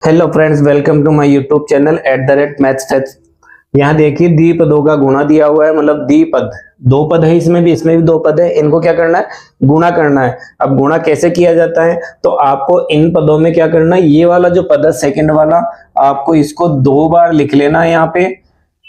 Hello friends, welcome to my YouTube channel @maths. यहाँ देखिए द्विपदों का गुणा दिया हुआ है, मतलब द्विपद दो पद है, इसमें भी दो पद है। इनको क्या करना है? गुणा करना है। अब गुणा कैसे किया जाता है? तो आपको इन पदों में क्या करना है, ये वाला जो पद है सेकंड वाला, आपको इसको दो बार लिख लेना है। यहाँ पे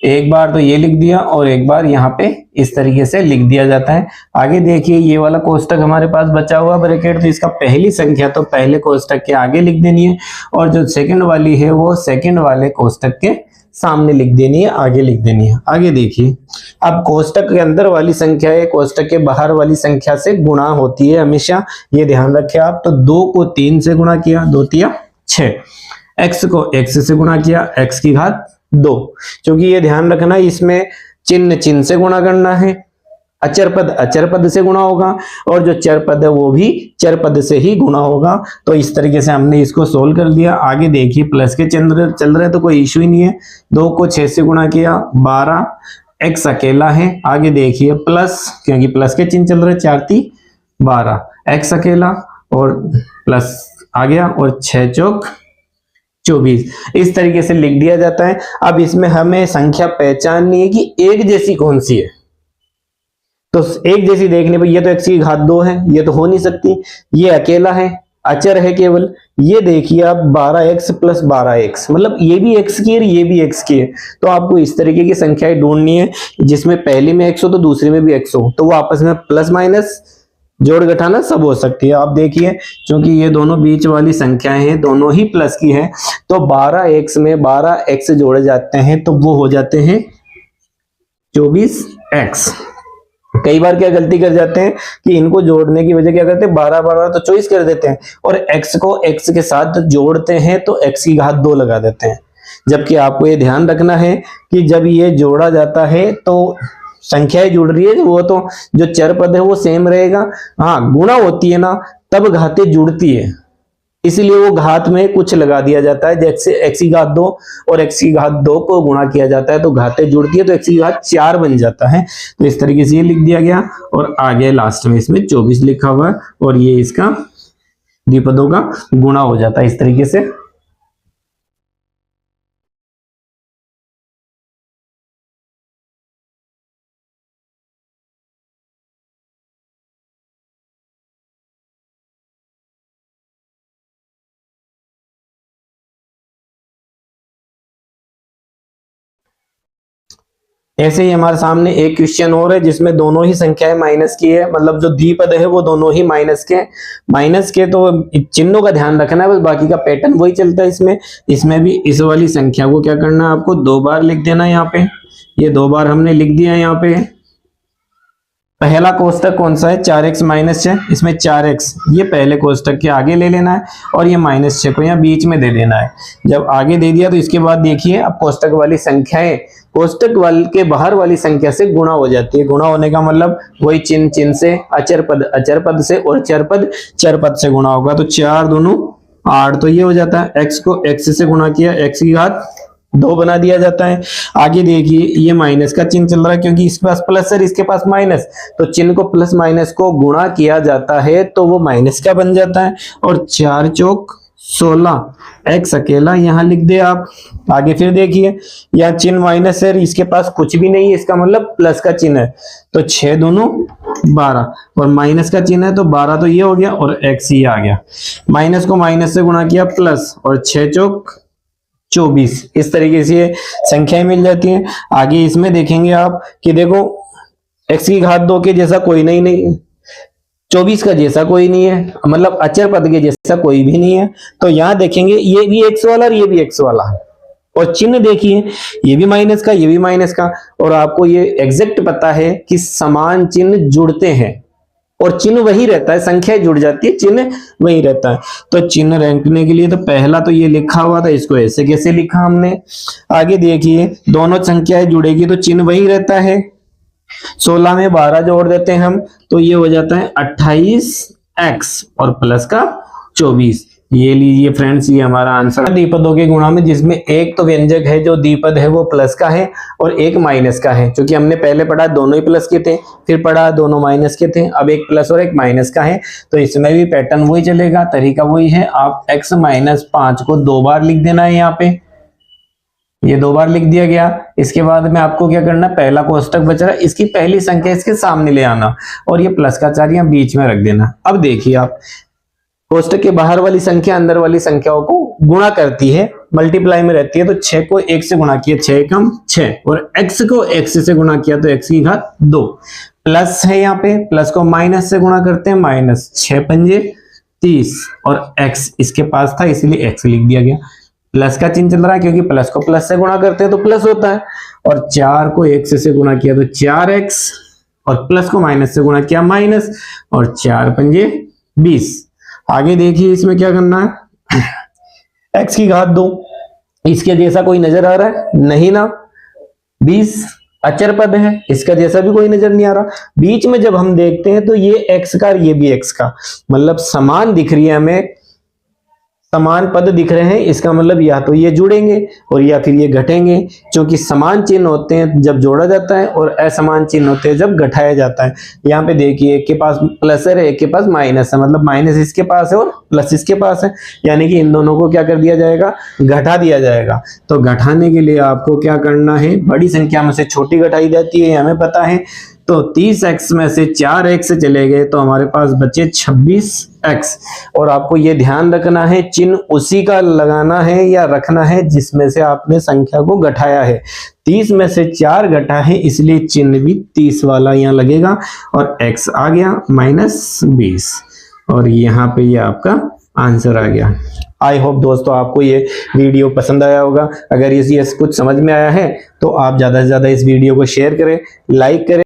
एक बार तो ये लिख दिया और एक बार यहाँ पे इस तरीके से लिख दिया जाता है। आगे देखिए ये वाला कोष्टक हमारे पास बचा हुआ ब्रैकेट, तो इसका पहली संख्या तो पहले कोष्टक के आगे लिख देनी है और जो सेकंड वाली है वो सेकंड वाले कोष्टक के सामने लिख देनी है, आगे लिख देनी है। आगे देखिए, अब कोष्टक के अंदर वाली संख्या है कोष्टक के बाहर वाली संख्या से गुणा होती है हमेशा, ये ध्यान रखें आप। तो 2 को 3 से गुणा किया, 2 तिया 6। x को x से गुणा किया, x की घात 2। क्योंकि ये ध्यान रखना इसमें चिन्ह चिन्ह से गुणा करना है, अचर पद अचर पद से गुणा होगा और जो चर पद है वो भी चर पद से ही गुणा होगा। तो इस तरीके से हमने इसको सोल्व कर लिया। आगे देखिए प्लस के चिन्ह चल रहे तो कोई इश्यू ही नहीं है। 2 को 6 से गुणा किया, 12। x अकेला है। आगे देखिए प्लस, क्योंकि प्लस के चिन्ह चल रहे, 4 × 3 = 12, x अकेला और प्लस आ गया और 6 चौक 24। इस तरीके से लिख दिया जाता है। अब इसमें हमें संख्या पहचाननी है कि एक जैसी कौन सी है। तो एक जैसी देखने पर ये तो x की घात 2 है, ये तो हो नहीं सकती, ये अकेला है, अचर है केवल। ये देखिए आप 12x + 12x, मतलब ये भी x की है ये भी x की है। तो आपको इस तरीके की संख्याएं ढूंढनी है जिसमें पहले में x हो तो दूसरे में भी x हो, तो वो आपस में प्लस माइनस जोड़ घटाना सब हो सकती है। आप देखिए क्योंकि ये दोनों बीच वाली संख्याएं हैं, दोनों ही प्लस की है, तो 12x में 12x जोड़े जाते हैं तो वो हो जाते हैं 24x। कई बार क्या गलती कर जाते हैं कि इनको जोड़ने की वजह क्या करते हैं, 12 12 तो 24 कर देते हैं और x को x के साथ जोड़ते हैं तो x की घात 2 लगा देते हैं। जबकि आपको ये ध्यान रखना है कि जब ये जोड़ा जाता है तो संख्याएं जुड़ रही है, वो तो जो चर पद है वो सेम रहेगा। हाँ, गुणा होती है ना तब घातें जुड़ती है, इसलिए वो घात में कुछ लगा दिया जाता है। जैसे x की घात 2 और x की घात 2 को गुणा किया जाता है तो घातें जुड़ती है, तो x की घात 4 बन जाता है। तो इस तरीके से ये लिख दिया गया और आगे लास्ट में इसमें 24 लिखा हुआ है और ये इसका द्विपदों का गुणा हो जाता है इस तरीके से। ऐसे ही हमारे सामने एक क्वेश्चन और है जिसमें दोनों ही संख्याएं माइनस की है, मतलब जो द्विपद है वो दोनों ही माइनस के तो चिन्हों का ध्यान रखना है, बस बाकी का पैटर्न वही चलता है। इसमें भी इस वाली संख्या को क्या करना है, आपको 2 बार लिख देना है। यहाँ पे ये 2 बार हमने लिख दिया है। यहाँ पे पहला कोष्टक कौन सा है, 4x - 6, इसमें 4x ये पहले कोष्टक के आगे ले लेना है और ये -6 को यहाँ बीच में दे देना है। जब आगे दे दिया तो इसके बाद देखिए अब कोष्टक वाली संख्याएं कोष्टक वाले के बाहर वाली संख्या से गुणा हो जाती है। गुणा होने का मतलब वही चिन्ह चिन्ह से, अचर पद से और चर पद से गुणा होगा। तो 4 दूनी 8, तो ये हो जाता है। x को x से गुणा किया, x की घात 2 बना दिया जाता है। आगे देखिए ये माइनस का चिन्ह चल रहा है क्योंकि इसके पास प्लस है इसके पास माइनस, तो चिन्ह को प्लस माइनस को गुणा किया जाता है तो वो माइनस का बन जाता है। और 4 चौक 16, x अकेला यहाँ लिख दे आप। आगे फिर देखिए यहाँ चिन्ह माइनस है, इसके पास कुछ भी नहीं है, इसका मतलब प्लस का चिन्ह है, तो 6 दूनी 12 और माइनस का चिन्ह है तो 12 तो ये हो गया और x ये आ गया। माइनस को माइनस से गुणा किया प्लस और 6 चौक 24। इस तरीके से संख्याएं मिल जाती हैं। आगे इसमें देखेंगे आप कि देखो x की घात 2 के जैसा कोई नहीं, 24 का जैसा कोई नहीं है, मतलब अचर पद के जैसा कोई भी नहीं है। तो यहाँ देखेंगे ये भी x वाला और ये भी x वाला है और चिन्ह देखिए ये भी माइनस का ये भी माइनस का, और आपको ये एग्जैक्ट पता है कि समान चिन्ह जुड़ते हैं और चिन्ह वही रहता है, संख्या जुड़ जाती है, चिन्ह वही रहता है। तो चिन्ह रखने के लिए तो पहला तो ये लिखा हुआ था, इसको ऐसे कैसे लिखा हमने। आगे देखिए दोनों संख्याएं जुड़ेगी तो चिन्ह वही रहता है। 16 में 12 जोड़ देते हैं हम तो ये हो जाता है 28x और प्लस का 24, ये लीजिए फ्रेंड्स, ये हमारा आंसर द्विपदों के गुणा में, जिसमें एक तो व्यंजक है जो द्विपद है वो प्लस का है और एक माइनस का है। क्योंकि हमने पहले पढ़ा दोनों ही प्लस के थे, फिर पढ़ा दोनों माइनस के थे, अब एक प्लस और एक माइनस का है। तो इसमें भी पैटर्न वही चलेगा, तरीका वही है। आप x माइनस 5 को 2 बार लिख देना है, यहाँ पे ये 2 बार लिख दिया गया। इसके बाद में आपको क्या करना, पहला कोष्टक बच रहा है, इसकी पहली संख्या इसके सामने ले आना और ये प्लस का 4 यहाँ बीच में रख देना। अब देखिए आप, कोष्टक के बाहर वाली संख्या अंदर वाली संख्याओं को गुणा करती है, मल्टीप्लाई में रहती है। तो 6 को 1 से गुणा किया, 6 कम 6, और x को x से गुणा किया तो x की घात 2। प्लस है यहाँ पे, प्लस को माइनस से गुणा करते हैं, माइनस 6 पंजे 30, और x इसके पास था इसलिए x लिख दिया गया। प्लस का चिन्ह चल रहा है क्योंकि प्लस को प्लस से गुणा करते हैं तो प्लस होता है, और 4 को 1 से गुणा किया तो 4x, और प्लस को माइनस से गुणा किया माइनस, और 4 पंजे 20। आगे देखिए इसमें क्या करना है, x की घात 2, इसके जैसा कोई नजर आ रहा है? नहीं ना, 20 अचर पद है, इसका जैसा भी कोई नजर नहीं आ रहा। बीच में जब हम देखते हैं तो ये x का और ये भी x का, मतलब समान दिख रही है हमें, समान पद दिख रहे हैं, इसका मतलब या तो ये जुड़ेंगे और या फिर ये घटेंगे। क्योंकि समान चिन्ह होते हैं जब जोड़ा जाता है और असमान चिन्ह होते हैं जब घटाया जाता है। यहाँ पे देखिए एक के पास प्लस है, एक के पास माइनस है, मतलब माइनस इसके पास है और प्लस इसके पास है, यानी कि इन दोनों को क्या कर दिया जाएगा, घटा दिया जाएगा। तो घटाने के लिए आपको क्या करना है, बड़ी संख्या में से छोटी घटाई जाती है, हमें पता है। तो 30x में से 4x चले गए तो हमारे पास बचे 26x। और आपको ये ध्यान रखना है, चिन्ह उसी का लगाना है या रखना है जिसमें से आपने संख्या को घटाया है। 30 में से 4 घटा है इसलिए चिन्ह भी 30 वाला यहाँ लगेगा, और x आ गया -20, और यहाँ पे ये आपका आंसर आ गया। आई होप दोस्तों आपको ये वीडियो पसंद आया होगा। अगर ये कुछ समझ में आया है तो आप ज्यादा से ज्यादा इस वीडियो को शेयर करें, लाइक करें।